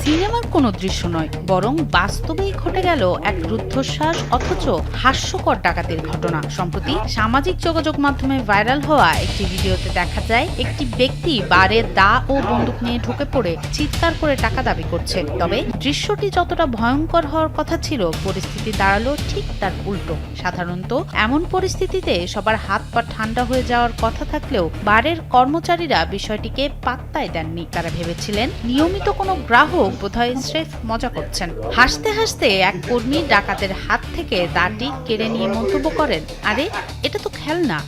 সিনেমার কোনো দৃশ্য নয়, বরং বাস্তবেই ঘটে গেল এক রুদ্ধশ্বাস অথচ হাস্যকর ডাকাতির ঘটনা। সম্প্রতি সামাজিক যোগাযোগ মাধ্যমে ভাইরাল হওয়া একটি ভিডিওতে দেখা যায় একটি ব্যক্তি বারে দা ও বন্দুক নিয়ে ঢুকে পড়ে চিৎকার করে টাকা দাবি করছে। তবে দৃশ্যটি যতটা ভয়ঙ্কর হওয়ার কথা ছিল, পরিস্থিতি দাঁড়ালো ঠিক তার উল্টো। সাধারণত এমন পরিস্থিতিতে সবার হাত পা ঠান্ডা হয়ে যাওয়ার কথা থাকলেও বারের কর্মচারীরা বিষয়টিকে পাত্তাই দেননি। তারা ভেবেছিলেন নিয়মিত কোনো গ্রাহক বোধহয় স্রেফ মজা করছেন। হাসতে হাসতে এক কর্মী ডাকাতের হাত থেকে দাঁটি কেড়ে নিয়ে মন্তব্য করেন, আরে এটা তো খেলনা।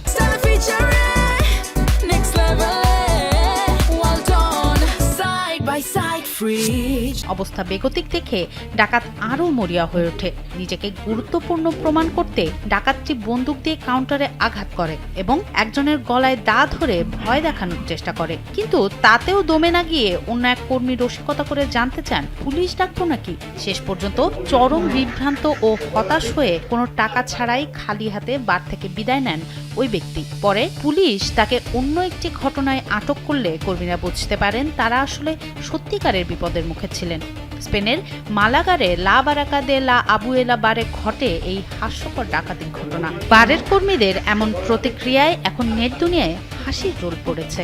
অবস্থা বেগতিক দেখে ডাকাত আরো মরিয়া হয়ে ওঠে। নিজেকে গুরুত্বপূর্ণ প্রমাণ করতে ডাকাতটি বন্দুক দিয়ে কাউন্টারে আঘাত করে এবং একজনের গলায় দা ধরে ভয় দেখানোর চেষ্টা করে। কিন্তু তাতেও দমে না গিয়ে অন্য এক কর্মী রসিকতা করে জানতে চান, পুলিশ ডাকবো নাকি? শেষ পর্যন্ত চরম বিভ্রান্ত ও হতাশ হয়ে কোনো টাকা ছাড়াই খালি হাতে বার থেকে বিদায় নেন ওই ব্যক্তি। পরে পুলিশ তাকে অন্য একটি ঘটনায় আটক করলে কর্মীরা বুঝতে পারেন তারা আসলে সত্যিকারের বিপদের মুখে ছিলেন। স্পেনের মালাগারে লা বারাকা দে লা আবুয়েলা বারে ঘটে এই হাস্যকর ডাকাতির ঘটনা। বারের কর্মীদের এমন প্রতিক্রিয়ায় এখন নেট দুনিয়ায় হাসির রোল পড়েছে।